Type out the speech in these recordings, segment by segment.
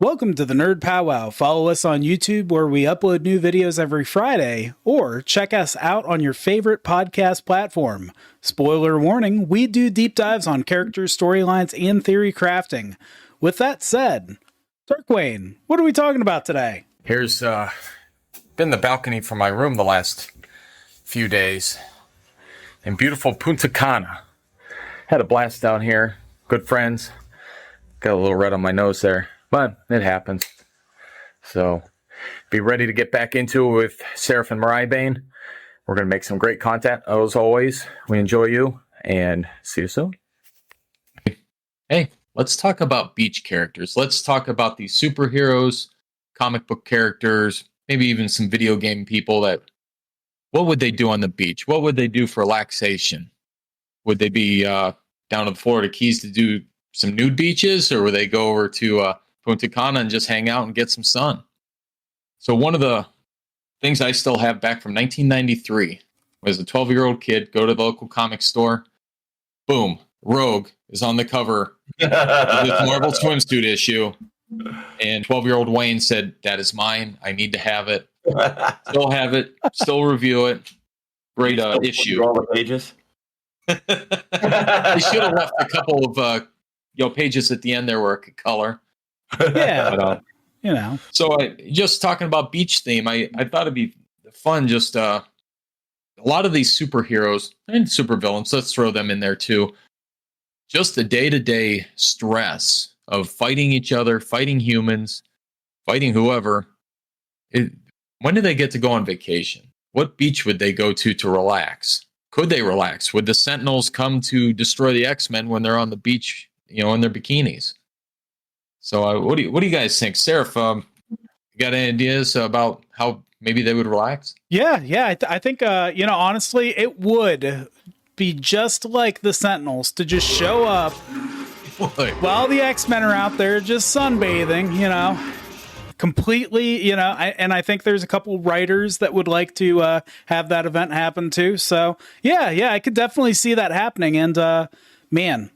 Welcome to the Nerd Pow Wow. Follow us on YouTube where we upload new videos every Friday, or check us out on your favorite podcast platform. Spoiler warning, we do deep dives on characters, storylines, and theory crafting. With that said, Darkwayne, what are we talking about today? Here's been the balcony from my room the last few days in beautiful Punta Cana. Had a blast down here. Good friends. Got a little red on my nose there. But it happens. So be ready to get back into it with Seraph and Maribane. We're going to make some great content. As always, we enjoy you and see you soon. Hey, let's talk about beach characters. Let's talk about these superheroes, comic book characters, maybe even some video game people what would they do on the beach? What would they do for relaxation? Would they be down to the Florida Keys to do some nude beaches, or would they go over to Punta Cana and just hang out and get some sun? So one of the things I still have back from 1993 was a 12-year-old kid, go to the local comic store, boom, Rogue is on the cover of this Marvel Swimsuit issue, and 12-year-old Wayne said, "That is mine. I need to have it." Still have it. Still review it. Great issue. All the pages. They should have left a couple of pages at the end there where it could color. Yeah, but, So just talking about beach theme, I thought it'd be fun. Just a lot of these superheroes and supervillains, let's throw them in there too. Just the day-to-day stress of fighting each other, fighting humans, fighting whoever. When do they get to go on vacation? What beach would they go to relax? Could they relax? Would the Sentinels come to destroy the X-Men when they're on the beach, in their bikinis? So what do you guys think? Seraph, you got any ideas about how maybe they would relax? Yeah. I think, honestly, it would be just like the Sentinels to just show up while the X-Men are out there just sunbathing, completely, and I think there's a couple writers that would like to have that event happen too. So yeah, I could definitely see that happening. And man,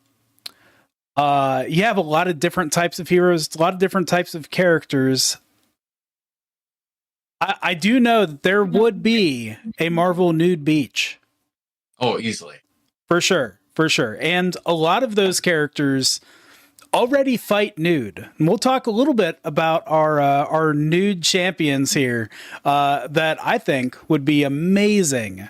you have a lot of different types of heroes, a lot of different types of characters. I do know that there would be a Marvel nude beach. Oh, easily. For sure. And a lot of those characters already fight nude. And we'll talk a little bit about our nude champions here that I think would be amazing.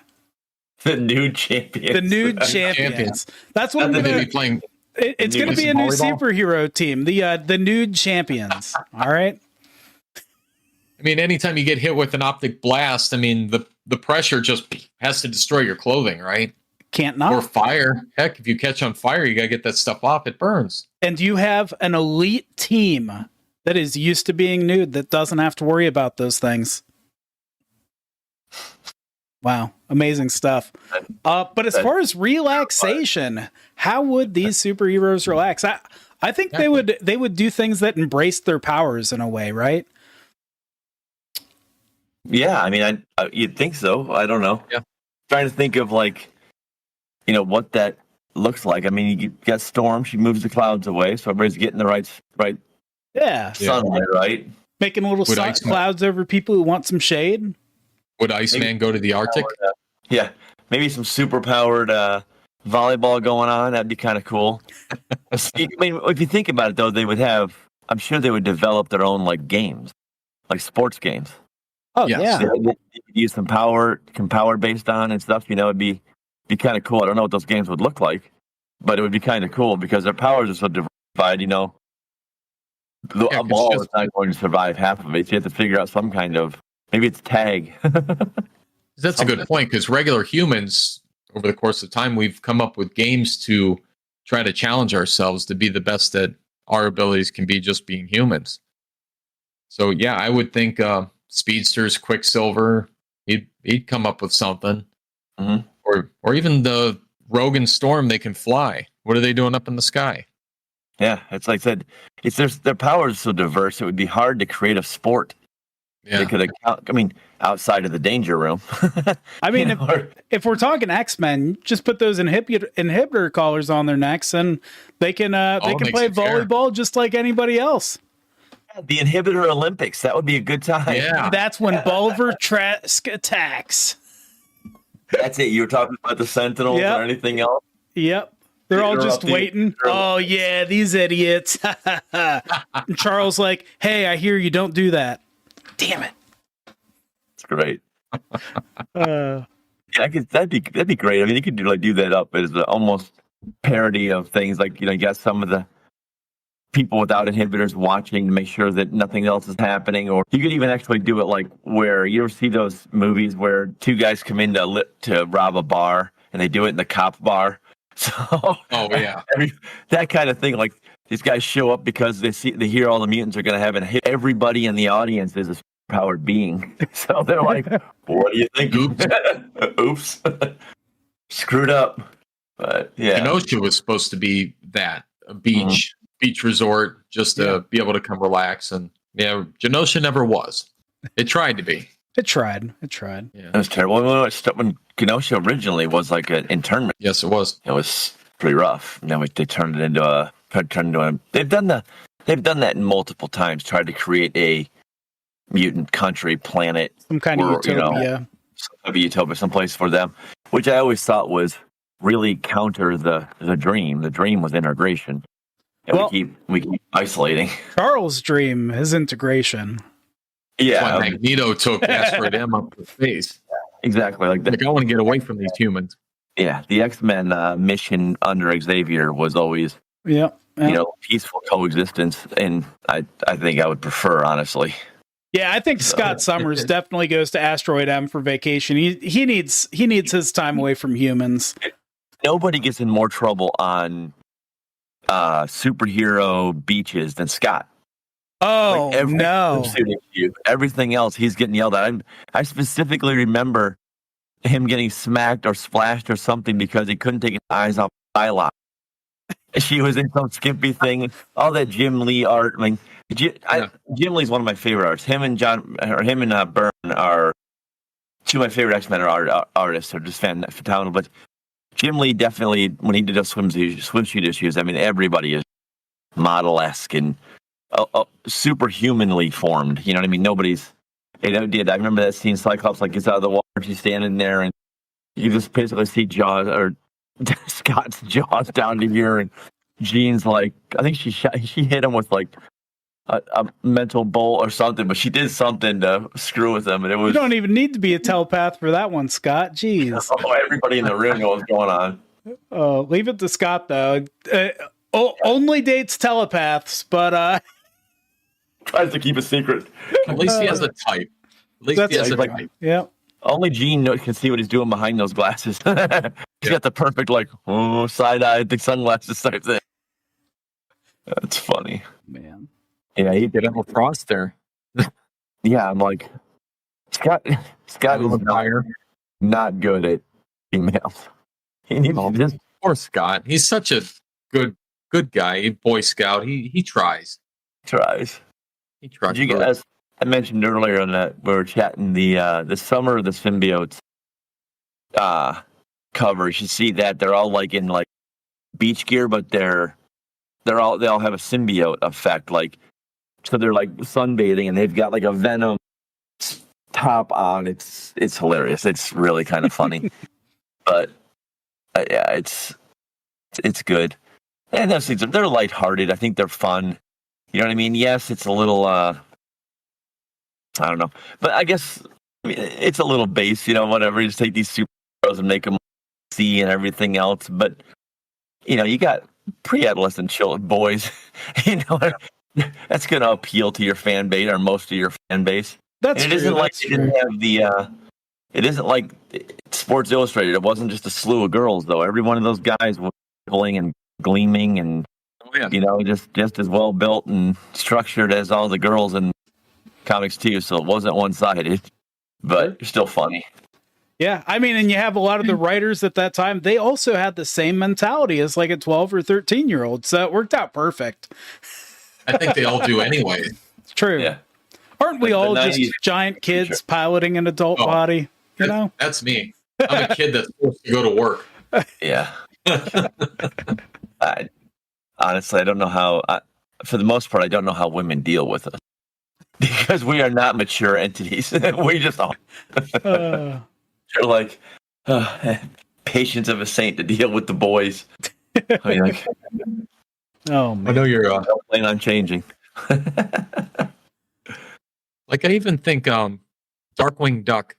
The nude champions. The nude champions. That's what I'm going to be playing. It's going to be a new superhero team, the nude champions. All right. I mean, anytime you get hit with an optic blast, I mean, the pressure just has to destroy your clothing, right? Can't not. Or fire. Heck, if you catch on fire, you got to get that stuff off. It burns. And you have an elite team that is used to being nude that doesn't have to worry about those things. Wow. Amazing stuff. But as far as relaxation, how would these superheroes relax? I think they would do things that embrace their powers in a way, right? Yeah, I mean, you'd think so. I don't know. Yeah. Trying to think of what that looks like. I mean, you got Storm. She moves the clouds away, so everybody's getting the right sunlight, right? Making little clouds over people who want some shade. Would Iceman go to the Arctic? Yeah, maybe some super powered volleyball going on. That'd be kind of cool. I mean, if you think about it, though, I'm sure they would develop their own games, like sports games. Oh yeah, they could use some power based on and stuff. It'd be kind of cool. I don't know what those games would look like, but it would be kind of cool because their powers are so diversified. A ball is not going to survive half of it. So you have to figure out some kind of, maybe it's tag. That's a good point, because regular humans, over the course of time, we've come up with games to try to challenge ourselves to be the best that our abilities can be, just being humans. So yeah, I would think Speedsters, Quicksilver, he'd come up with something. Mm-hmm. Or even the Rogue and Storm, they can fly. What are they doing up in the sky? Yeah, it's like I said, their powers are so diverse, it would be hard to create a sport. Yeah. They could account, outside of the danger room. I mean, if we're talking X-Men, just put those inhibitor collars on their necks and they can play volleyball just like anybody else. The Inhibitor Olympics. That would be a good time. Yeah. That's when Bulver Trask attacks. That's it. You were talking about the Sentinels Yep. or anything else? Yep. They're all just Interrupting. waiting. Oh, yeah, these idiots. And Charles like, hey, I hear you don't do that. Damn it. It's great. Uh, Yeah, that'd be great. I mean, you could do that up as almost parody of things like, you got some of the people without inhibitors watching to make sure that nothing else is happening, or you could even actually do it like where you ever see those movies where two guys come in to rob a bar and they do it in the cop bar. So yeah. that kind of thing. Like these guys show up because they hear all the mutants are going to have and hit everybody in the audience is a powered being. So they're like, what do you think? Oops. Screwed up. But yeah. Kenosha was supposed to be that, a beach resort, just to be able to come relax. And yeah, Genosha never was. It tried to be. It tried. Yeah. It was terrible. When Kenosha originally was like an internment. Yes, it was. It was pretty rough. Now they turned it into a. They've done that multiple times. Tried to create a mutant country, planet, some kind of utopia. Some utopia, someplace for them, which I always thought was really counter the dream. The dream was integration. And we keep isolating. Charles' dream is integration. Yeah, Magneto took Asteroid M up the face. Exactly, like that. Like, I want to get away from these humans. Yeah, the X-Men mission under Xavier was always, peaceful coexistence, and I think I would prefer, honestly. Yeah, I think Scott Summers definitely goes to Asteroid M for vacation. He needs his time away from humans. Nobody gets in more trouble on superhero beaches than Scott. Oh, no. Everything else, he's getting yelled at. I specifically remember him getting smacked or splashed or something because he couldn't take his eyes off Psylocke. She was in some skimpy thing. All that Jim Lee art. I mean, Jim Lee's one of my favorite artists. Him and Byrne are two of my favorite X-Men artists. They're just phenomenal. But Jim Lee definitely, when he did those swimsuit issues, I mean, everybody is model-esque and superhumanly formed. You know what I mean? Nobody's. I remember that scene. Cyclops gets out of the water. She's standing there, and you just basically see jaws or Scott's jaws down to here, and Jean's I think she hit him with a mental bolt or something, but she did something to screw with him, and it was. You don't even need to be a telepath for that one, Scott. Jeez. Oh, everybody in the room knows what's going on. Leave it to Scott though. Only dates telepaths, but tries to keep a secret. At least he has a type. Type. Yeah. Only Gene can see what he's doing behind those glasses. He's got the perfect side-eyed sunglasses type thing. That's funny, man. Yeah, he did have a frost there. Yeah, I'm like Scott is not good at females. He needs to just. Poor Scott. He's such a good guy. Boy Scout. He tries. He tries. Did you guys? I mentioned earlier on that we were chatting the Summer of the Symbiotes cover. You should see that they're all in beach gear, but they all have a symbiote effect. So they're sunbathing and they've got a Venom top on. It's hilarious. It's really kind of funny, but yeah, it's good. And those things they're lighthearted. I think they're fun. You know what I mean? Yes, it's a little. I don't know, but I guess it's a little base. Whatever. You just take these superheroes and make them see and everything else. But you got pre-adolescent children, boys. That's going to appeal to your fan base or most of your fan base. That's and it true. Isn't like they didn't have the. It isn't like Sports Illustrated. It wasn't just a slew of girls, though. Every one of those guys was twinkling and gleaming and just as well built and structured as all the girls in comics too. So it wasn't one-sided, but still funny. Yeah, I mean, and you have a lot of the writers at that time. They also had the same mentality as a 12 or 13-year-old. So it worked out perfect. I think they all do anyway. It's true. Yeah. Aren't we all just giant kids piloting an adult body? That's me. I'm a kid that's supposed to go to work. Yeah. Honestly, I don't know how. for the most part, I don't know how women deal with us because we are not mature entities. We just are. They're like patience of a saint to deal with the boys. I mean, like, oh man, I know you're. I don't plan on changing. Like I even think Darkwing Duck,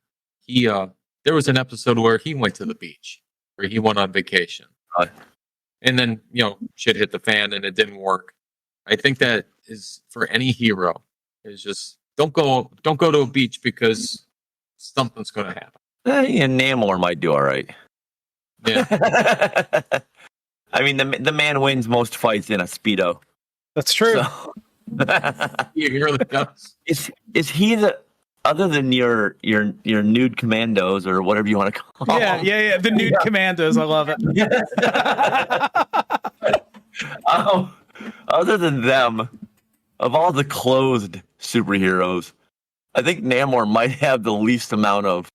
he there was an episode where he went to the beach, where he went on vacation. And then, shit hit the fan and it didn't work. I think that is for any hero is just don't go to a beach because something's going to happen. And Namor might do all right. Yeah. I mean, the man wins most fights in a Speedo. that's true. So, He really does. is he the other than your nude commandos or whatever you want to call them? Yeah. The nude commandos. I love it. Other than them, of all the clothed superheroes, I think Namor might have the least amount of,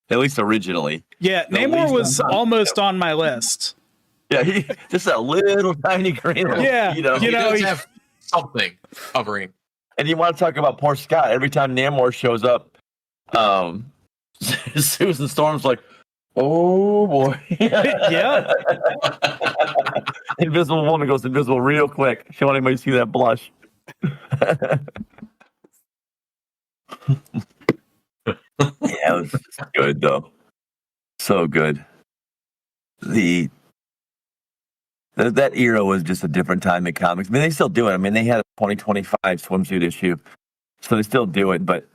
at least originally. Yeah, The Namor least was amount. almost on my list. Yeah, he just a little tiny green. Yeah, He does have something covering. And you want to talk about poor Scott? Every time Namor shows up, Susan Storm's like, "Oh boy!" Yeah. Invisible Woman goes invisible real quick. She don't want anybody to see that blush. Yeah, it was just good though. So good. That era was just a different time in comics. I mean, they still do it. I mean, they had a 2025 swimsuit issue, so they still do it. But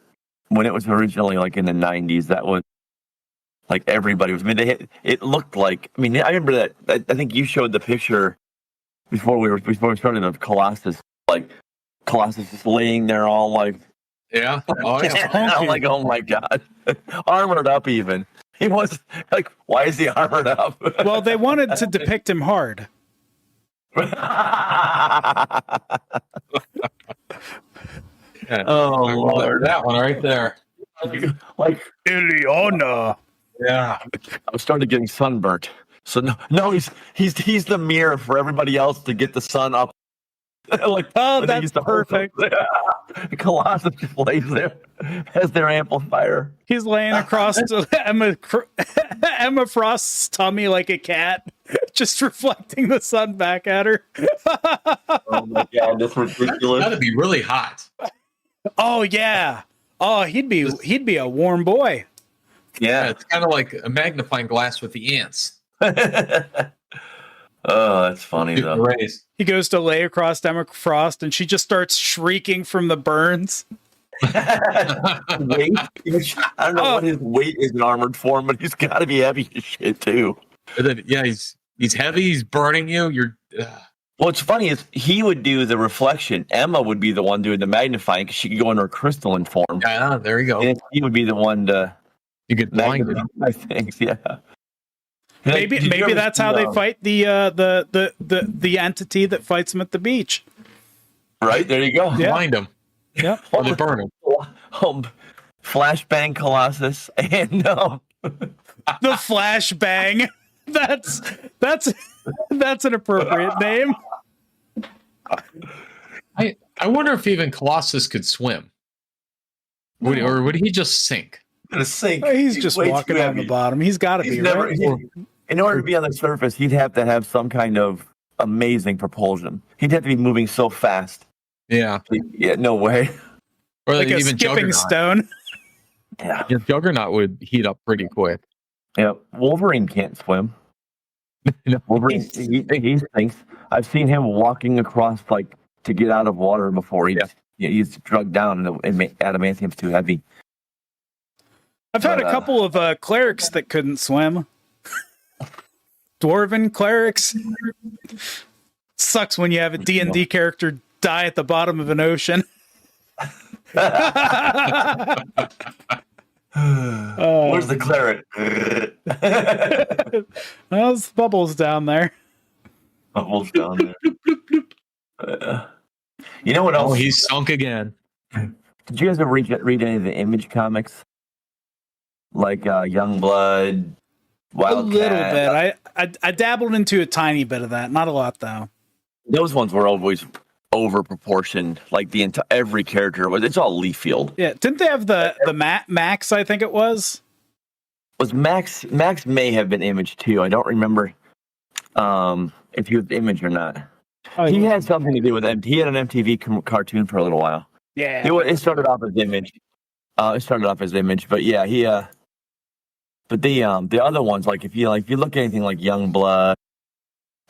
when it was originally like in the 90s, that was like everybody was. I mean, it looked like. I mean, I remember that. I think you showed the picture before we started of Colossus. Like Colossus just laying there, all like, Yeah. Oh, yeah. I'm like, oh my god, armored up even. He was like, why is he armored up? Well, they wanted to depict him hard. Yeah. Oh Lord, That one right there. like Ileana. Yeah. I started getting sunburnt. So no, he's the mirror for everybody else to get the sun up. Like, Oh, I think that's he's the perfect. Colossus just lays there as their amplifier. He's laying across Emma Frost's tummy like a cat, just reflecting the sun back at her. Oh my god, that's ridiculous. That'd be really hot. Oh yeah. Oh, he'd be a warm boy. Yeah, it's kind of like a magnifying glass with the ants. Oh, that's funny though. Rays. He goes to lay across Emma Frost, and she just starts shrieking from the burns. Weight? I don't know what his weight is in armored form, but he's got to be heavy as shit too. And then, yeah, he's heavy. He's burning you. You're. What's funny is he would do the reflection. Emma would be the one doing the magnifying because she could go into her crystalline form. Yeah, there you go. And he would be the one to You get blinded. magnify things. Yeah. Maybe that's how they fight the entity that fights him at the beach. Right there, you go. Yeah. Blind him. Yep. Or they burn him. Flashbang Colossus and The flashbang. That's an appropriate name. I wonder if even Colossus could swim. Or would he just sink? gonna sink. He's just way walking too on the heavy. bottom. He's got to be, right? In order to be on the surface, he'd have to have some kind of amazing propulsion. He'd have to be moving so fast. Yeah. Yeah, no way. Or Like a even skipping Juggernaut. stone. Yeah. Yeah, Juggernaut would heat up pretty quick. Yeah. Wolverine can't swim. Wolverine, he thinks. I've seen him walking across like to get out of water before he's drugged down and adamantium's too heavy. I've had a couple of clerics that couldn't swim. Dwarven clerics. Sucks when you have a D&D character die at the bottom of an ocean. Where's the cleric? There's bubbles down there. Bubbles down there. You know what else? Oh, he's sunk again. Did you guys ever read any of the Image comics? Like Youngblood, Wildcat? A little bit. I dabbled into a tiny bit of that. Not a lot, though. Those ones were always over proportioned. Like every character was. It's all leaf field. Yeah, didn't they have the Max? I think it was. Was Max may have been Image too. I don't remember if he was Image or not. Oh, he had something to do with him. He had an MTV cartoon for a little while. Yeah, it started off as Image. But yeah, he. But the other ones, like if you look at anything like Youngblood,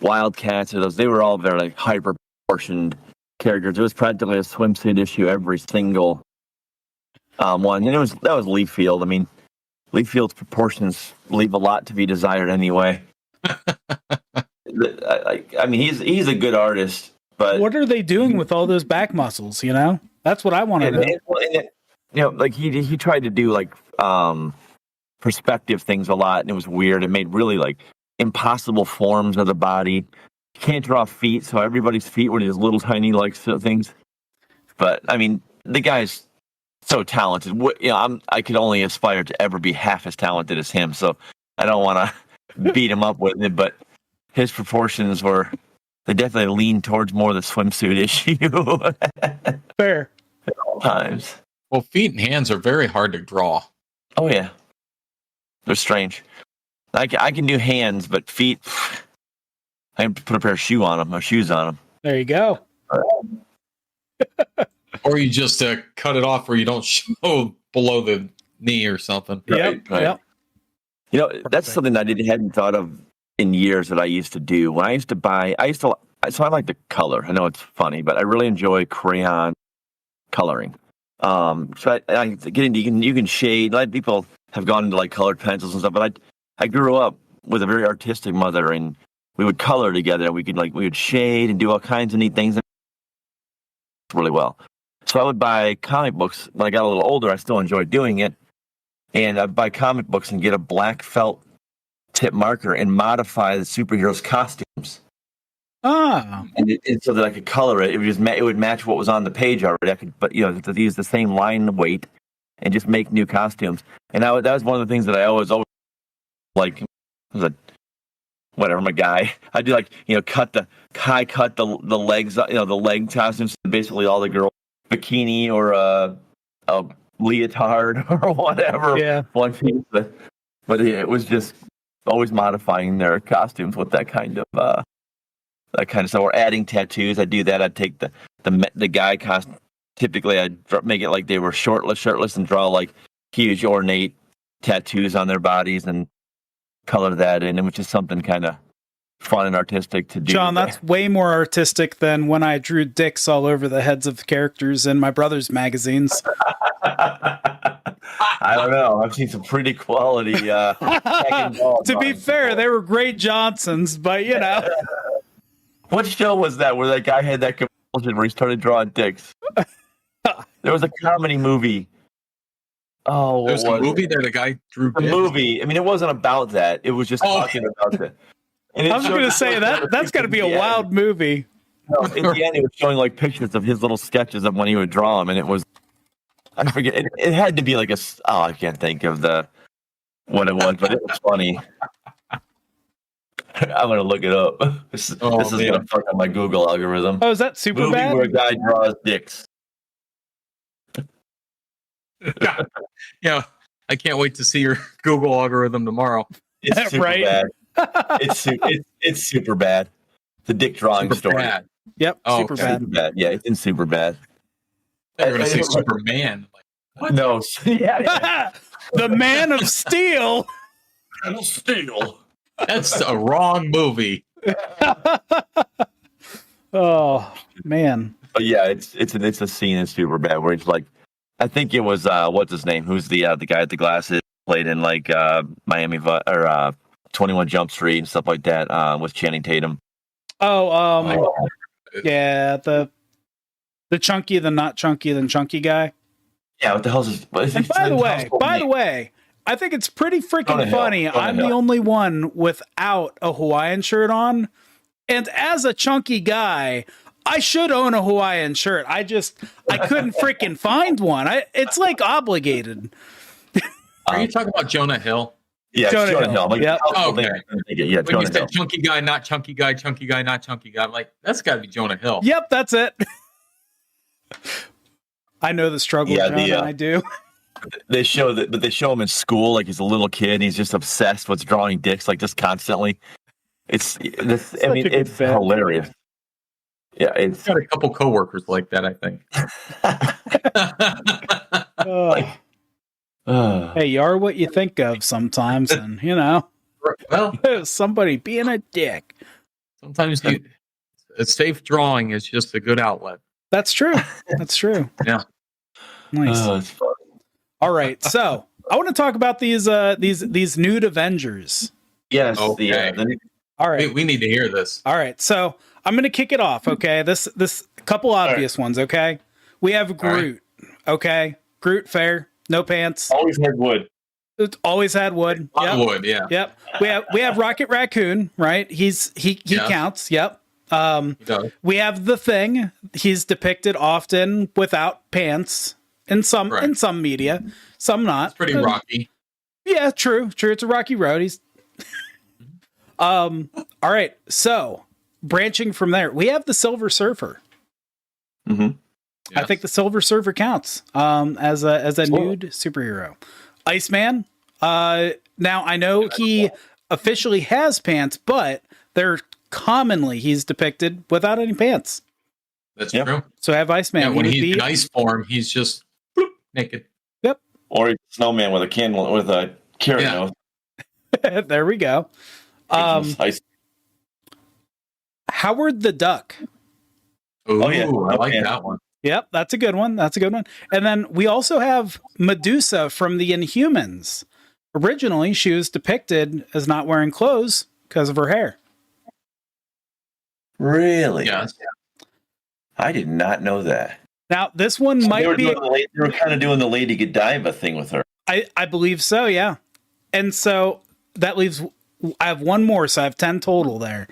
Wildcats, or those, they were all very like hyper proportioned characters. It was practically a swimsuit issue every single one, and that was Leaf Field. I mean, Leaf Field's proportions leave a lot to be desired anyway. I mean, he's a good artist, but what are they doing with all those back muscles? You know, that's what I want to know. You know, like he tried to do like perspective things a lot, and it was weird. It made really like impossible forms of the body. You can't draw feet, so everybody's feet were these little tiny like things. But I mean, the guy's so talented. You know, I could only aspire to ever be half as talented as him. So I don't want to beat him up with it, but his proportions they definitely lean towards more the swimsuit issue. Fair. At all times. Well, feet and hands are very hard to draw. Oh yeah, they're strange. I can do hands, but feet, I can put a pair of shoes on them. There you go. Or you just cut it off where you don't show below the knee or something. Right. Yep. You know, that's something I hadn't thought of in years that I used to do. When I used to buy, so I like the color. I know it's funny, but I really enjoy crayon coloring. So I get into, you can shade. Like people have gone into like colored pencils and stuff, but I grew up with a very artistic mother, and we would color together. We would shade and do all kinds of neat things really well. So I would buy comic books. When I got a little older, I still enjoyed doing it. And I'd buy comic books and get a black felt tip marker and modify the superheroes' costumes. Ah. And so that I could color it. It would match what was on the page already. I could, but to use the same line weight and just make new costumes. And that was one of the things that I always like. Whatever, I'm a guy. I do cut the legs, the leg costumes. Basically, all the girls bikini or a leotard or whatever. Yeah. One piece, but it was just always modifying their costumes with that kind of stuff. Or adding tattoos. I'd do that. I'd take the guy costume. Typically, I'd make it like they were shirtless, and draw like huge ornate tattoos on their bodies and color that in, which is something kind of fun and artistic to do. John, that's way more artistic than when I drew dicks all over the heads of characters in my brother's magazines. I don't know. I've seen some pretty quality. To be fair, they were great Johnsons, but What show was that where that guy had that compulsion where he started drawing dicks? There was a comedy movie. Oh, there's a movie there. The guy drew the movie. I mean, it wasn't about that. It was just talking about it. I was going to say that's got to be a wild movie. No, in the end, it was showing like pictures of his little sketches of when he would draw them, and it was, I forget. It had to be like I can't think of what it was, but it was funny. I'm gonna look it up. This is gonna fuck up my Google algorithm. Oh, is that super movie bad? Where a guy draws dicks. Yeah, I can't wait to see your Google algorithm tomorrow. It's super right? bad. It's super bad. The dick drawing Super story. bad. Yep, Oh, super okay. bad. Super bad. Yeah, it's in super bad. They're going to say Superman. What? No, yeah, The Man of Steel. Steel. That's a wrong movie. Oh man. But yeah, it's a scene in super bad where it's like, I think it was what's his name? Who's the guy with the glasses played in like Miami or 21 Jump Street and stuff like that with Channing Tatum. Oh, yeah, the chunky, the not chunky, then chunky guy. Yeah, what the hell is this? And by the way, I think it's pretty freaking funny. I'm the only one without a Hawaiian shirt on, and as a chunky guy, I should own a Hawaiian shirt. I couldn't freaking find one. It's like obligated. Are you talking about Jonah Hill? Yeah, Jonah Jonah Hill. Hill. Like, Yep. Oh, okay. Yeah, When Jonah you Hill. said chunky guy, not chunky guy, chunky guy, not chunky guy, I'm like, that's got to be Jonah Hill. Yep, that's it. I know the struggle, Yeah, Jonah. I do. They show that, but they show him in school like he's a little kid. And he's just obsessed with drawing dicks, like just constantly. It's this. I mean, a good it's bit. hilarious. Yeah, it's Got a couple coworkers like that, I think. Hey, you are what you think of sometimes, and Well, somebody being a dick. sometimes a safe drawing is just a good outlet. That's true. That's true. Yeah. Nice. it's fun. All right, so I want to talk about these nude Avengers. Yes. Okay. All right. We need to hear this. All right, so I'm gonna kick it off. Okay, this couple obvious ones. Okay, we have Groot. Okay, Groot, fair, no pants. Always had wood. It's always had wood. Yep. Wood, yeah. Yep. We have Rocket Raccoon, right? He Yeah. counts. Yep. He does. We have the Thing. He's depicted often without pants in some media, some not. It's pretty rocky. Yeah, true. It's a rocky road. He's all right. So branching from there, we have the Silver Surfer. Mm-hmm. I think the Silver Surfer counts as a nude superhero. Iceman. Now I know he officially has pants, but they're commonly he's depicted without any pants. That's true. So I have Iceman. Yeah, when He would he's be- in ice form, he's just naked. Yep. Or a snowman with a candle with a carrot Yeah. nose. There we go. Ice. Howard the Duck. Ooh, Oh, yeah. I like Okay. that one. Yep, that's a good one. And then we also have Medusa from the Inhumans. Originally, she was depicted as not wearing clothes because of her hair. Really? Yes. I did not know that. Now, this one They might were, be... they were kind of doing the Lady Godiva thing with her. I believe so, yeah. And so that leaves... I have one more, so I have 10 total there.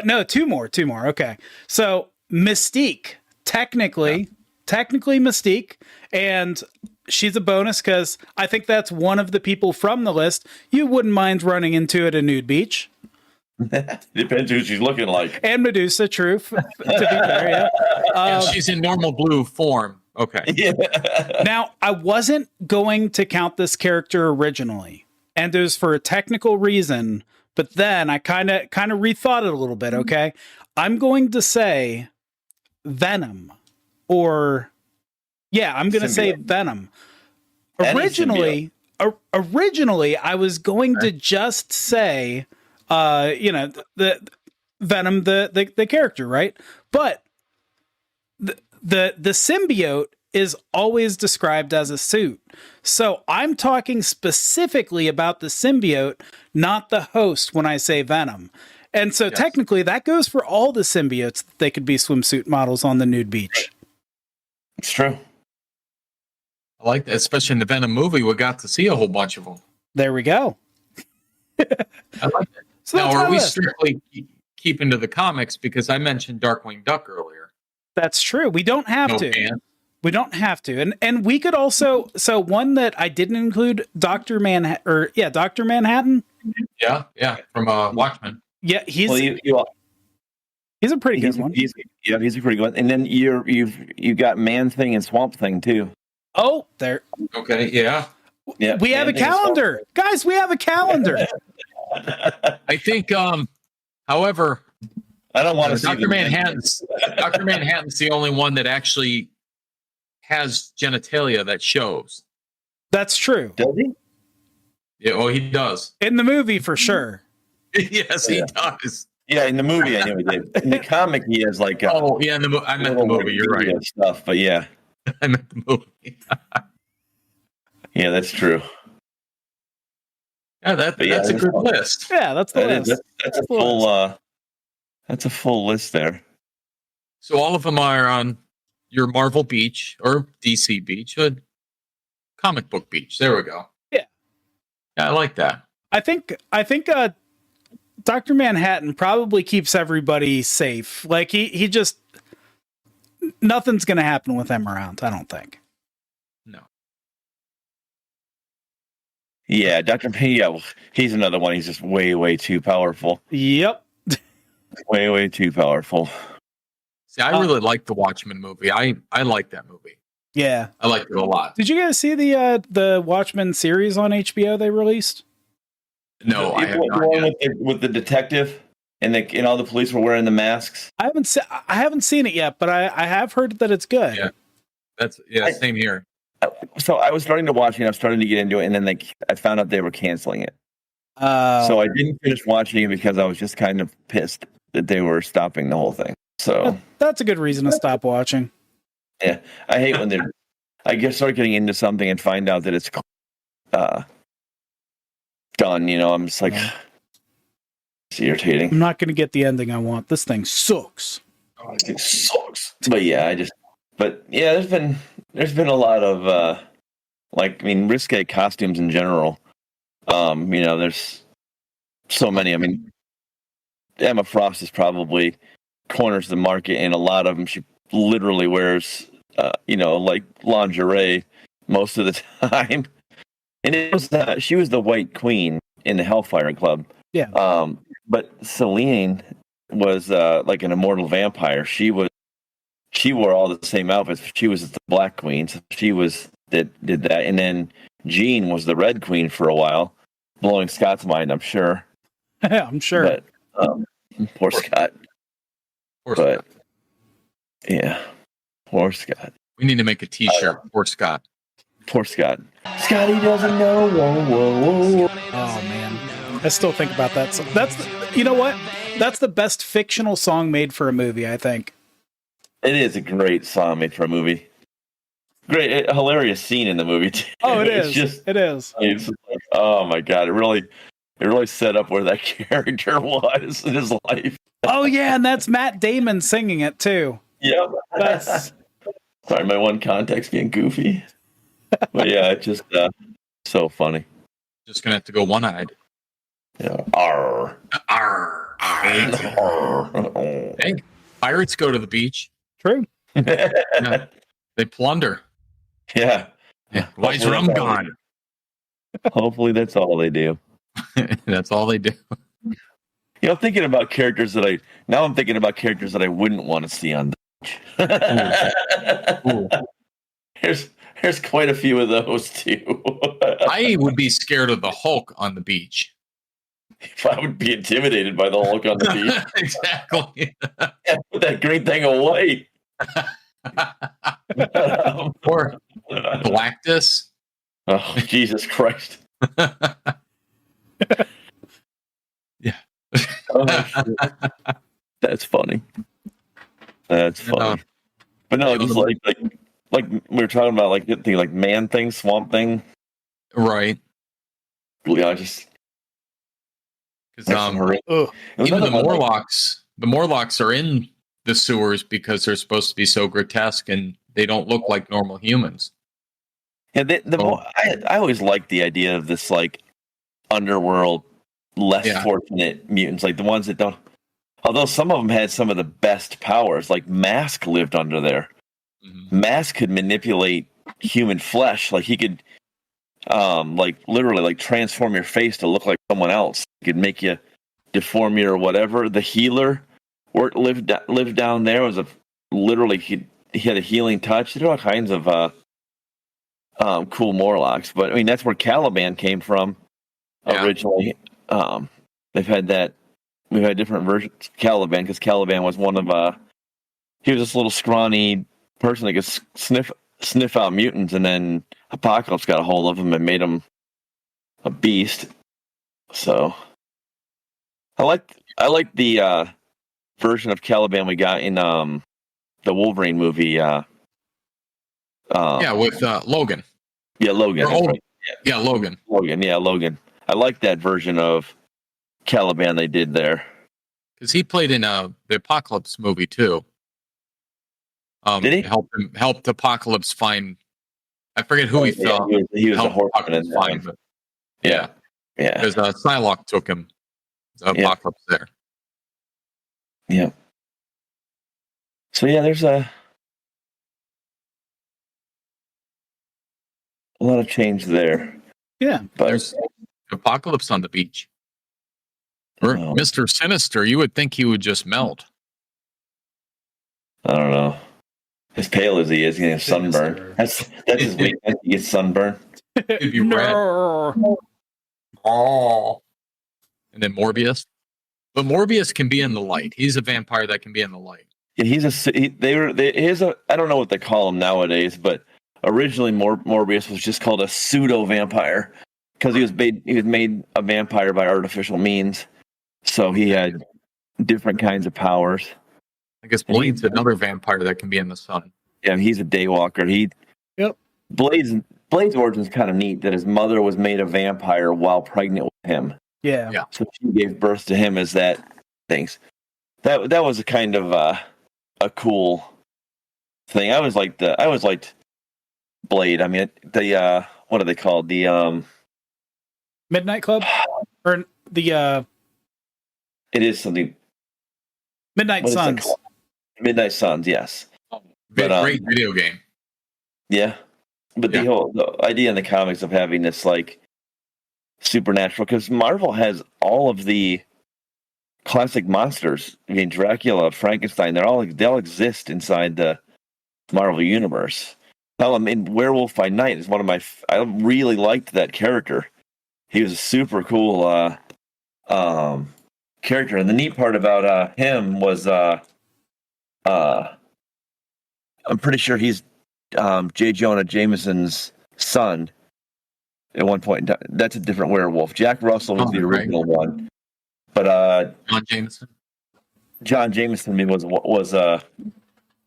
No, two more. Okay. So Mystique, technically Mystique, and she's a bonus because I think that's one of the people from the list you wouldn't mind running into at a nude beach. Depends who she's looking like. And Medusa, true, to be fair, yeah. And she's in normal blue form. Okay. Yeah. Now, I wasn't going to count this character originally, and it was for a technical reason, but then I kind of rethought it a little bit, okay? I'm going to say Venom, or... Yeah, I'm going to say Venom. Originally, I was going to just say, the Venom, the character, right? But the symbiote is always described as a suit. So I'm talking specifically about the symbiote, not the host when I say Venom. And so technically that goes for all the symbiotes that they could be swimsuit models on the nude beach. It's true. I like that, especially in the Venom movie. We got to see a whole bunch of them. There we go. I like that. So Now, that's my are we list. strictly keeping to the comics? Because I mentioned Darkwing Duck earlier. That's true. We don't have No to. pants. We don't have to. And we could also, so one that I didn't include, Dr. Manhattan. Yeah, from Watchmen. Yeah, he's Well, he's a pretty good one. He's a pretty good one. And then you've got Man Thing and Swamp Thing too. Oh, there. Okay, yeah. Yeah, We have a Man Thing and Swamp calendar. Guys, we have a calendar. I think, however, I don't want to see Dr. Manhattan's the only one that actually has genitalia that shows. That's true. Does he? Yeah, well, he does. In the movie, for sure. Yes, he does. Yeah, in the movie I know he did. In the comic he has like Oh, yeah, I meant the movie. You're right. Stuff, but yeah. I meant the movie. Yeah, that's true. Yeah, that's a good list. Yeah, that's the That list. is, that's a full that's a full list there. So all of them are on your Marvel beach or DC beach, or comic book beach. There we go. Yeah. I like that. I think Dr. Manhattan probably keeps everybody safe. Like he just nothing's gonna happen with him around, I don't think. No. Yeah, Dr. P, yeah, well, he's another one. He's just way, way too powerful. Yep. Way, way too powerful. See, I really like the Watchmen movie. I like that movie. Yeah. I liked it a lot. Did you guys see the Watchmen series on HBO they released? No, I have The not one yet. with the detective and all the police were wearing the masks. I haven't seen it yet, but I have heard that it's good. Yeah. Same here. So I was starting to watch it. I was starting to get into it, and then I found out they were canceling it. So I didn't finish watching it because I was just kind of pissed that they were stopping the whole thing. So that's a good reason to stop watching. Yeah, I hate when start getting into something and find out that it's done. I'm just like, it's irritating. I'm not going to get the ending I want. This thing sucks. It sucks. But yeah, there's been a lot of risque costumes in general. There's so many. I mean, Emma Frost is probably corners the market, and a lot of them she literally wears, like lingerie most of the time. And it was she was the White Queen in the Hellfire Club. Yeah. But Selene was like an immortal vampire. She wore all the same outfits. She was the Black Queen. So she did that. And then Jean was the Red Queen for a while, blowing Scott's mind, I'm sure. Yeah, I'm sure. But poor Scott. But yeah, poor Scott. We need to make a T-shirt. Poor Scott. Poor Scott. Scotty doesn't know. Whoa, whoa, whoa. Oh man, I still think about that. So you know what? That's the best fictional song made for a movie, I think. It is a great song made for a movie. Great, hilarious scene in the movie too. Oh, it is. It is. It's like, oh my god! It really set up where that character was in his life. Oh yeah, and that's Matt Damon singing it too. Yep. That's sorry, my one context being goofy. But yeah, it's just so funny. Just gonna have to go one-eyed. Yeah. Arr. Arr. Arr. Hey, pirates go to the beach. true. Yeah. They plunder. Yeah. Why is rum gone? Hopefully that's all they do. That's all they do. Thinking about characters I'm thinking about characters that I wouldn't want to see on the beach. Ooh. There's quite a few of those too. I would be scared of the Hulk on the beach. If I would be intimidated by the Hulk on the beach. Exactly. Put that green thing away. Or Galactus. Oh, Jesus Christ. Yeah. Oh, shit. That's funny. That's funny. But no, just like we were talking about, like the like man thing, swamp thing. Right. Yeah, just because even the Morlocks are in the sewers because they're supposed to be so grotesque and they don't look like normal humans. Yeah, I always liked the idea of this like underworld, less fortunate mutants, like the ones that don't. Although some of them had some of the best powers, like Mask lived under there. Mm-hmm. Mask could manipulate human flesh, like he could, like literally, like transform your face to look like someone else. He could make you deform you or whatever. The Healer lived down there. Was literally he had a healing touch. There are all kinds of cool Morlocks, but I mean that's where Caliban came from originally. They've had that. We've had different versions of Caliban because Caliban was one of he was this little scrawny person that could sniff out mutants, and then Apocalypse got a hold of him and made him a beast. So I like the version of Caliban we got in the Wolverine movie. With Logan. Yeah, Logan. Right. Yeah, Logan. Logan. I like that version of Caliban they did there. Because he played in the Apocalypse movie too. Did he? Helped Apocalypse find, I forget who he felt. He was a horseman. Find, but yeah. Because Psylocke took him. Apocalypse there. Yeah. So there's a lot of change there. Yeah. But There's Apocalypse on the beach. Or Oh. Mr. Sinister, you would think he would just melt. I don't know. As pale as he is, he gets sunburn. That's his weakness. He gets sunburn. He'd be red. No. Oh. And then Morbius. But Morbius can be in the light. He's a vampire that can be in the light. Yeah, I don't know what they call him nowadays, but originally Morbius was just called a pseudo vampire because he was made a vampire by artificial means. So he had different kinds of powers. I guess Blade's another vampire that can be in the sun. Yeah, he's a daywalker. Yep. Blade's origin is kind of neat that his mother was made a vampire while pregnant with him. Yeah. Yeah. So she gave birth to him as that things. That was a kind of a cool thing. I always liked Blade. I mean, what are they called? The Midnight Club? Or the it is something. Midnight What is that Suns. called? Midnight Suns, yes. Great video game. Yeah. But Yeah. the idea in the comics of having this like supernatural, because Marvel has all of the classic monsters. I mean, Dracula, Frankenstein, they all exist inside the Marvel universe. Hell, I mean, Werewolf by Night is one of my. I really liked that character. He was a super cool character, and the neat part about him was I'm pretty sure he's J. Jonah Jameson's son. At one point, that's a different werewolf. Jack Russell was the original one, but John Jameson. John Jameson was a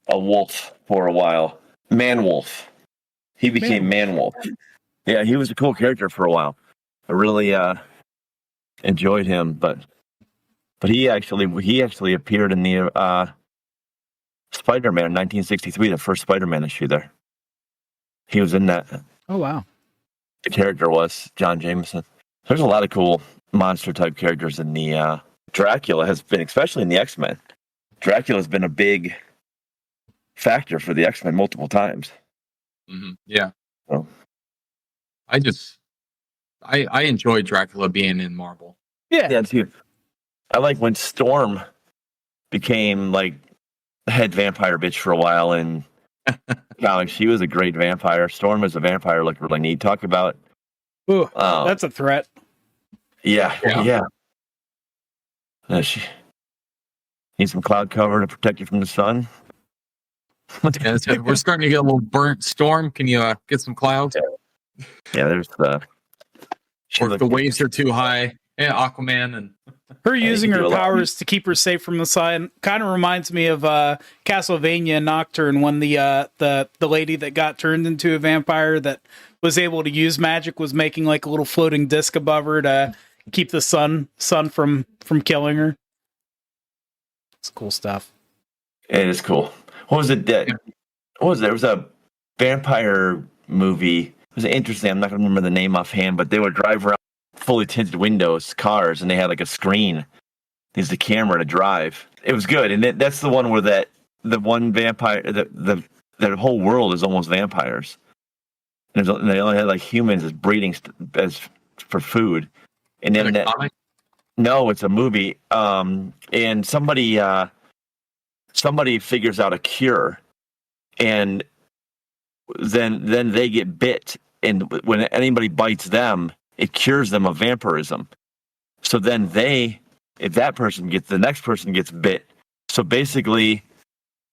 wolf for a while. Man-wolf. He became Man-wolf. Yeah, he was a cool character for a while. I really enjoyed him, but he actually appeared in the Spider-Man 1963, the first Spider-Man issue there. He was in that. Oh, wow. The character was John Jameson. There's a lot of cool monster type characters in the Dracula has been, especially in the X-Men. Dracula's been a big factor for the X-Men multiple times. Mm-hmm. Yeah. Oh. I enjoyed Dracula being in Marvel. Yeah. Too. I like when Storm became like the head vampire bitch for a while in comics. She was a great vampire. Storm as a vampire looked really neat. Talk about Ooh, that's a threat. Yeah. She needs some cloud cover to protect you from the sun. Yeah, so we're starting to get a little burnt. Storm, can you get some clouds? Yeah, there's Or if the waves are too high. Yeah, Aquaman and Her using you can her do a lot. powers to keep her safe from the sun kind of reminds me of Castlevania Nocturne, when the lady that got turned into a vampire that was able to use magic was making like a little floating disc above her to keep the sun from killing her. It's cool stuff. It is cool. What was it? What was there? It was a vampire movie. It was interesting. I'm not going to remember the name offhand, but they would drive around fully tinted windows, cars, and they had like a screen. There's the camera to drive. It was good, and that's the one where the one vampire, the whole world is almost vampires. And they only had like humans as breeding as for food. And then no, it's a movie. And somebody figures out a cure, and then they get bit, and when anybody bites them, it cures them of vampirism. So then if that person the next person gets bit. So basically,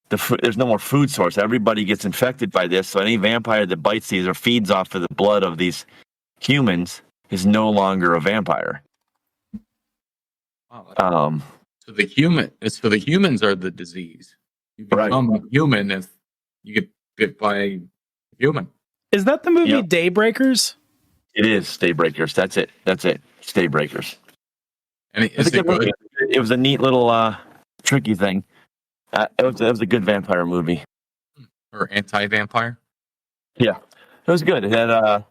there's no more food source. Everybody gets infected by this. So any vampire that bites these or feeds off of the blood of these humans is no longer a vampire. So the humans are the disease. You become a human if you get bit by a human. Is that the movie Daybreakers? It is Daybreakers. That's it. Daybreakers. And is it good? It was a neat little tricky thing. It was a good vampire movie. Or anti-vampire? Yeah, it was good. It had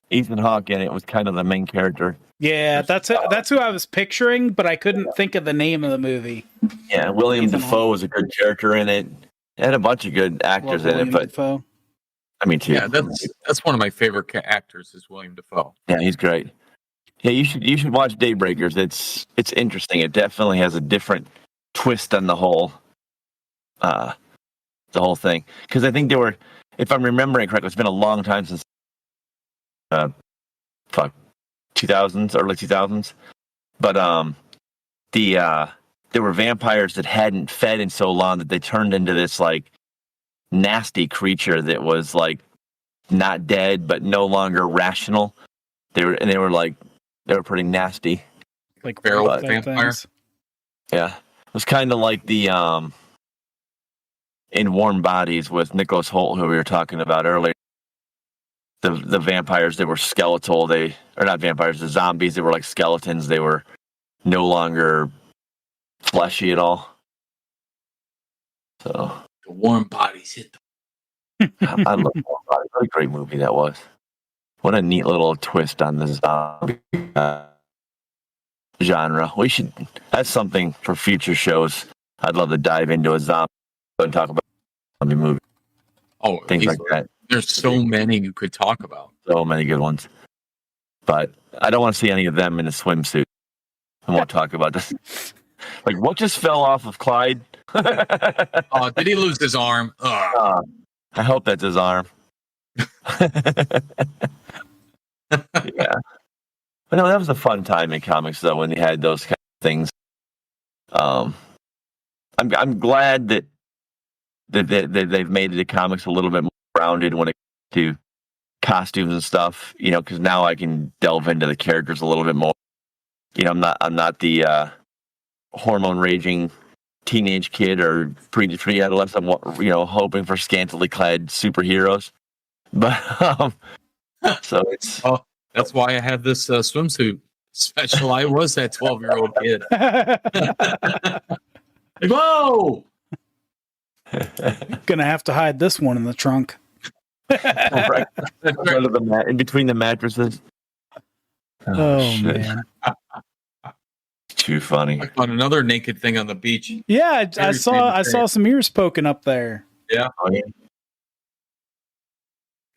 Ethan Hawke in it. Was kind of the main character. Yeah, that's who I was picturing, but I couldn't think of the name of the movie. Yeah, William Dafoe was a good character in it. It had a bunch of good actors in it, but Dafoe. I mean, too. Yeah, that's one of my favorite actors is William Dafoe. Yeah, he's great. Yeah, you should watch Daybreakers. It's interesting. It definitely has a different twist on the whole thing. Because I think they were, if I'm remembering correctly, it's been a long time since 2000s, early 2000s. But there were vampires that hadn't fed in so long that they turned into this like nasty creature that was like not dead but no longer rational. They were pretty nasty. Like Feral type vampire. things. Yeah. It was kind of like the in Warm Bodies with Nicholas Hoult, who we were talking about earlier. The vampires that were skeletal, the zombies that were like skeletons, they were no longer fleshy at all. So The Warm Bodies hit the I love Warm Bodies. What a great movie that was. What a neat little twist on the zombie genre. That's something for future shows. I'd love to dive into a zombie and talk about zombie movie. Oh, Things like that. There's so many you could talk about. So many good ones. But I don't want to see any of them in a swimsuit. I won't talk about this. Like, what just fell off of Clyde? Oh, did he lose his arm? I hope that's his arm. Yeah. But no, that was a fun time in comics, though, when they had those kind of things. I'm glad that they've made the comics a little bit more rounded when it comes to costumes and stuff. You know, because now I can delve into the characters a little bit more. You know, I'm not the hormone raging teenage kid or pre-adolescent. You know, hoping for scantily clad superheroes. But so it's. Oh, that's why I had this swimsuit special. I was that 12-year-old kid. Like, whoa! Gonna have to hide this one in the trunk. Right. In between the mattresses. Oh shit. man. Too funny. I found another naked thing on the beach. Yeah, I saw some ears poking up there. Yeah. Oh, yeah.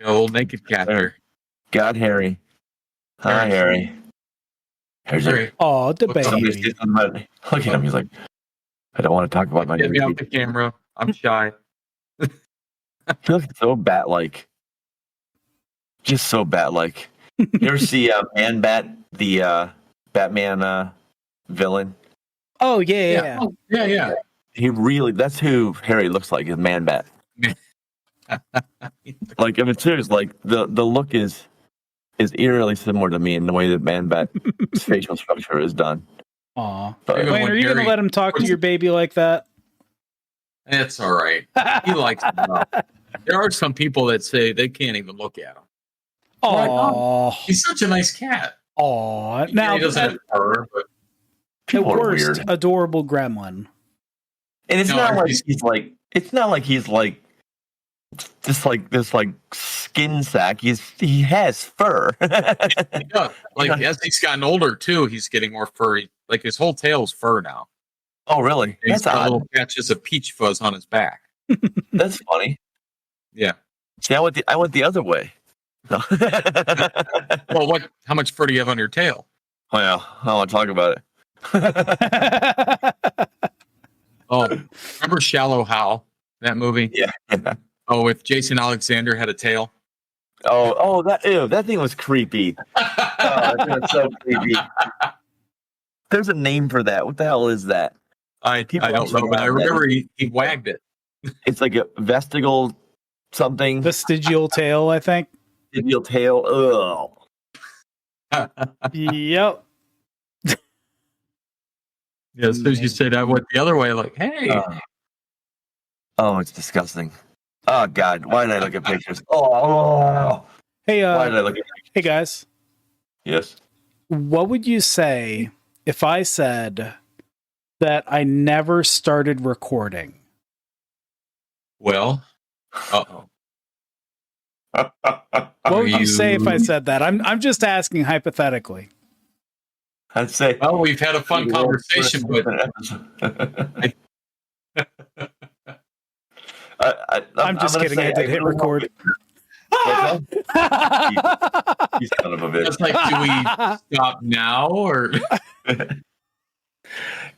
A little naked cat there. God, Harry. Hi, Harry. Harry. Oh, the What's up? baby. Look at him. He's like, I don't want to talk about my Get me new off the camera. I'm shy. He looks so bat-like. Just so bat-like. You ever see Man-Bat, the Batman villain? Oh yeah. Oh, yeah. That's who Harry looks like, is Man-Bat. Like, I mean, seriously, like, the look is eerily similar to me in the way that Man-Bat's facial structure is done. Aw. But, Wayne, are you gonna let him talk to your baby like that? It's all right. He likes it enough. There are some people that say they can't even look at him. Oh, He's such a nice cat. oh. Yeah, Now, he doesn't have fur, but the people are worst weird. adorable gremlin. And it's No, not like he's- it's not like he's like just like this like skin sack. He has fur. yeah, like as he's gotten older too, he's getting more furry. Like his whole tail's fur now. Oh, really? And he's That's got odd. little patches of peach fuzz on his back. That's funny. Yeah. See, I went the other way. No. Well, how much fur do you have on your tail? Well, I don't want to talk about it. Oh, remember Shallow Hal? That movie? Yeah. Oh, if Jason Alexander had a tail. That thing was creepy. That thing was so creepy. There's a name for that. What the hell is that? I People don't know, but I remember he wagged it. It's like a vestigial something. Vestigial tail, I think. Vestigial tail. Ugh. Yep. Yeah, as soon as you say that, I went the other way, like, hey. Oh, it's disgusting. Oh God, why did I look at pictures? Oh, Hey, why did I look at pictures? hey guys, Yes. what would you say if I said that I never started recording? Well, uh-oh. What would you say if I said that? I'm just asking hypothetically. I'd say. Well, we've had a fun conversation, but I'm just kidding. I did hit record. You son of a bitch. That's like, do we stop now or?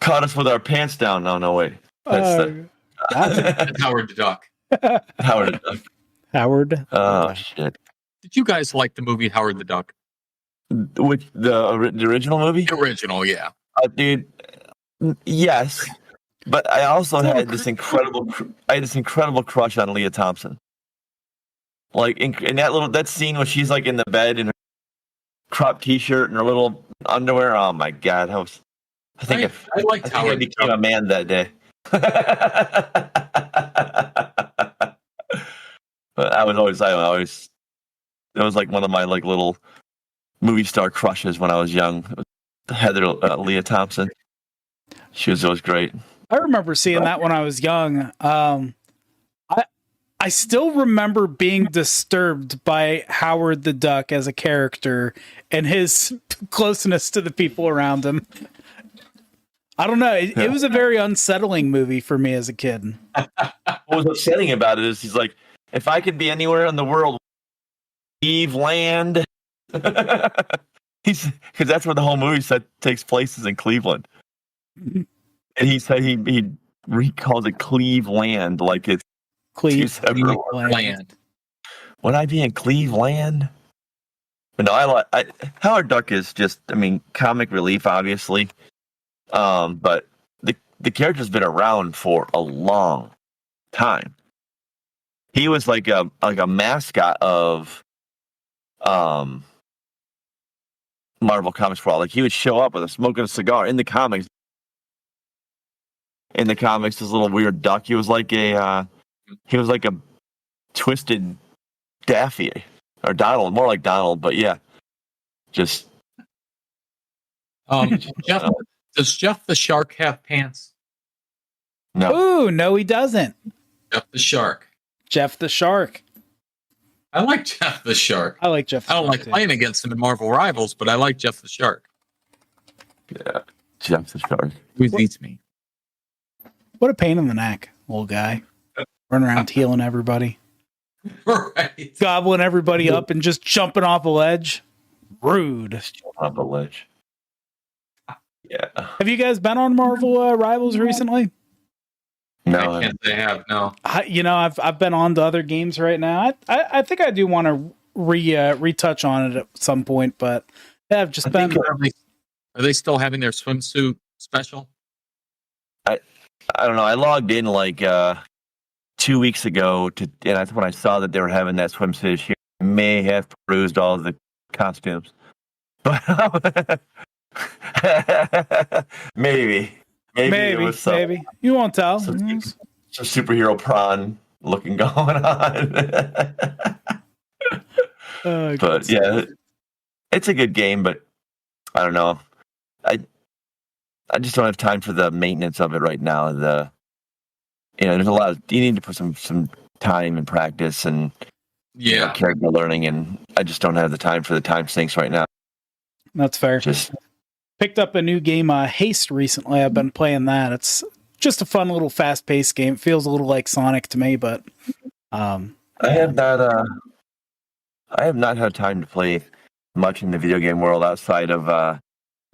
Caught us with our pants down. No, wait. That's Howard the Duck. Howard the Duck. Howard. Oh, shit. Did you guys like the movie Howard the Duck? Which, the original movie? The original, yeah. Dude, yes. But I also had this incredible crush on Leah Thompson. Like in that scene when she's like in the bed in her crop t-shirt and her little underwear. Oh my god, I liked Howard. I became a man that day. But I was always it was like one of my like little movie star crushes when I was young. Leah Thompson. She was always great. I remember seeing that when I was young. I still remember being disturbed by Howard the Duck as a character and his closeness to the people around him. I don't know. It was a very unsettling movie for me as a kid. What was upsetting about it is he's like, if I could be anywhere in the world, leave land. Because that's where the whole movie takes place is in Cleveland. And he said he recalls it Cleveland like it's Cleveland. Would I be in Cleveland? But no, Howard Duck is just, comic relief, obviously. But the character's been around for a long time. He was like a mascot of Marvel Comics for all. Like he would show up with smoking a cigar in the comics. In the comics, this little weird duck. He was like a twisted Daffy or Donald, more like Donald, but yeah, just. Does Jeff the Shark have pants? No. Ooh, no, he doesn't. Jeff the Shark. Jeff the Shark. I like Jeff the Shark. I like Jeff. I don't like playing against him in Marvel Rivals, but I like Jeff the Shark. Yeah, Jeff the Shark. Who eats me? What a pain in the neck, little guy. Running around healing everybody. Right. Gobbling everybody up and just jumping off a ledge. Rude. Off a ledge. Yeah. Have you guys been on Marvel Rivals recently? No, I can't say I have. No. I've been on to other games right now. I think I do want to retouch on it at some point, but I've just been. Are they still having their swimsuit special? I don't know. I logged in like 2 weeks ago and that's when I saw that they were having that swimsuit issue. I may have perused all of the costumes, but maybe you won't tell. Some superhero prawn looking going on. But yeah, it's a good game, but I don't know. I just don't have time for the maintenance of it right now. There's a lot you need to put some time and practice and character learning, and I just don't have the time for the time sinks right now. That's fair. Just picked up a new game, Haste, recently. I've been playing that. It's just a fun little fast-paced game. It feels a little like Sonic to me, but I have not had time to play much in the video game world outside of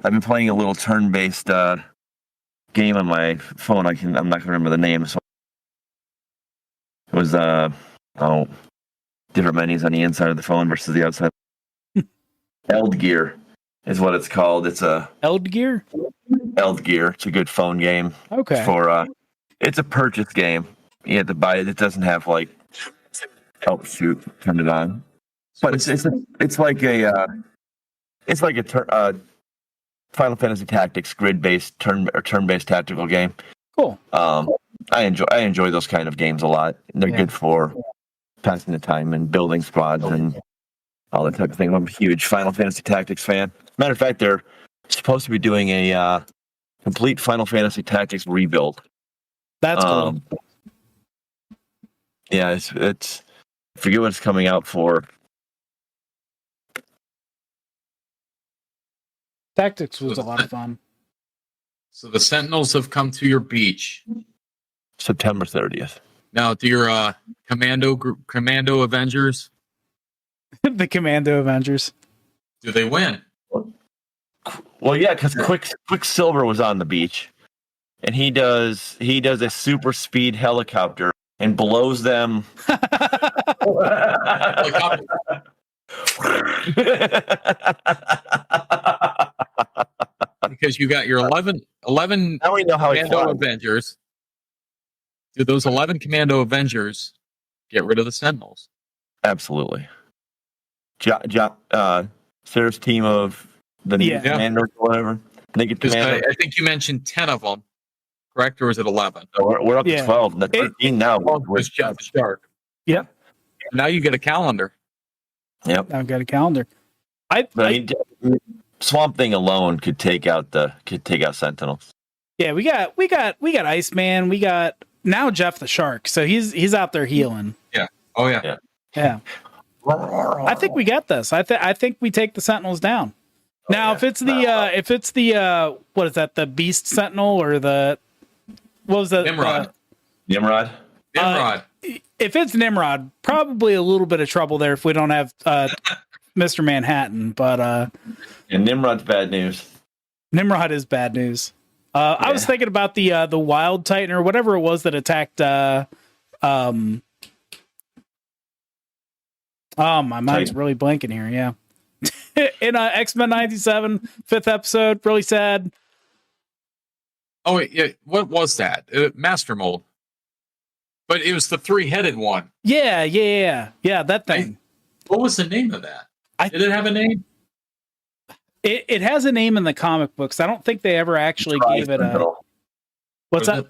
I've been playing a little turn-based game on my phone. I'm not going to remember the name. So it was different menus on the inside of the phone versus the outside. Eldgear is what it's called. It's a Eldgear. It's a good phone game. Okay. It's a purchase game. You have to buy it. It doesn't have like turn it on. But it's like a Final Fantasy Tactics grid-based turn-based tactical game. Cool. I enjoy those kind of games a lot. They're good for passing the time and building squads and all that type of thing. I'm a huge Final Fantasy Tactics fan. Matter of fact, they're supposed to be doing a complete Final Fantasy Tactics rebuild. That's cool. Yeah, it's I forget what it's coming out for. Tactics was a lot of fun. So the Sentinels have come to your beach. September 30th. Now, do your Commando Avengers The Commando Avengers. Do they win? Well, yeah, because Quicksilver was on the beach, and he does a super speed helicopter and blows them. Because you got your 11 Now we know how he Commando flies. Avengers. Do those 11 Commando Avengers get rid of the Sentinels? Absolutely. Sarah's team of the commanders or whatever. Naked Commander. I think you mentioned 10 of them, correct? Or is it 11? We're up to 12. 13 now. With Jeff the Shark. Yep. Now you get a calendar. Yep. I've got a calendar. Swamp Thing alone could take out Sentinels. Yeah, we got Iceman. We got now Jeff the Shark. So he's out there healing. Yeah. Oh yeah. Yeah. I think we get this. I think we take the Sentinels down. Now, if it's the what is that? The Beast Sentinel or what was that? Nimrod. Nimrod. If it's Nimrod, probably a little bit of trouble there if we don't have Mr. Manhattan. But and Nimrod's bad news. Nimrod is bad news. I was thinking about the Wild Titan or whatever it was that attacked. Oh, my mind's really blanking here. Yeah. In X-Men 97, 5th episode, really sad. Oh, wait, yeah. What was that? Master Mold. But it was the 3-headed one. Yeah, that thing. What was the name of that? Did it have a name? It has a name in the comic books. I don't think they ever actually gave it a... What's that?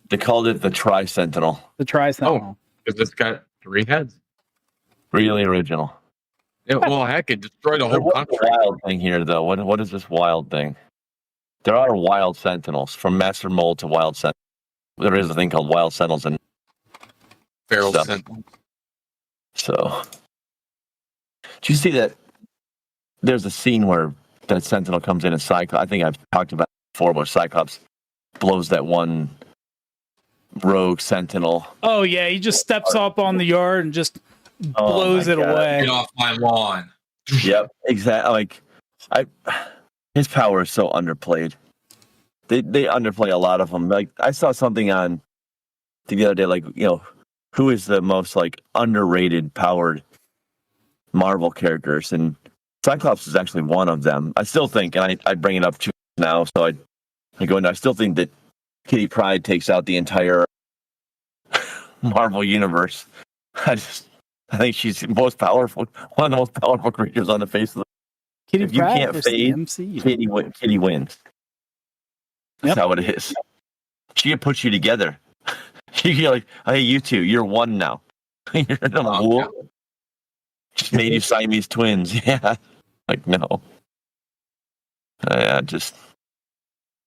They called it the Tri-Sentinel. The Tri-Sentinel. Oh, because it's got 3 heads. Really original. Yeah, well, heck, it destroyed a whole country. A wild thing here, though. What is this wild thing? There are wild Sentinels, from Master Mold to Wild Sentinels. There is a thing called Wild Sentinels and Feral Sentinels. So, did you see that? There's a scene where that Sentinel comes in and Cyclops. I think I've talked about it before, where Cyclops blows that one rogue Sentinel. Oh yeah, he just steps up on the yard and just blows it away. Get off my lawn. Yep, exactly. His power is so underplayed. They underplay a lot of them. Like I saw something on the other day, like who is the most underrated powered Marvel characters, and Cyclops is actually one of them. I still think, and I bring it up to now, so I go into. I still think that Kitty Pryde takes out the entire Marvel universe. I think she's the most powerful, one of the most powerful creatures on the face of the. Kitty If you Pryde can't versus the fade, MCU. Kitty wins. That's Yep. how it is. She can put you together. You're like, hey, you two, you're one now. You're in a pool. Just made you Siamese twins. Yeah. Like, no. Just.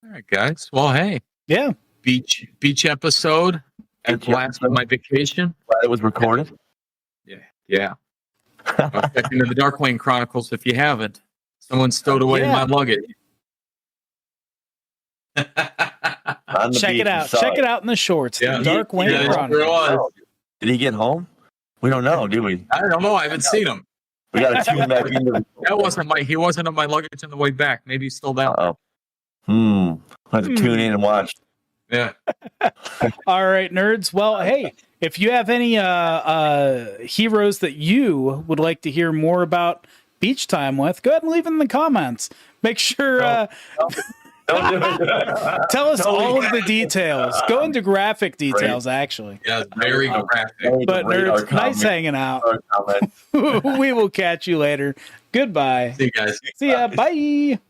All right, guys. Well, hey. Yeah. Beach episode at the last of my vacation. Glad it was recorded. Yeah. Check into the Darkwayne Chronicles if you haven't. Someone stowed away my luggage. Check it out. Check it out in the shorts. Yeah. Darkwayne Chronicles. Did he get home? We don't know, do we? I don't know. I haven't seen him. We got to tune back into. He wasn't on my luggage on the way back. Maybe he's still down. I'll have to tune in and watch. Yeah. All right, nerds. Well, hey, if you have any heroes that you would like to hear more about beach time with, go ahead and leave it in the comments. Make sure tell us all of the details. Go into graphic details, actually. Yeah, very graphic. But nerds, nice hanging out. We will catch you later. Goodbye. See you guys. See ya. Bye.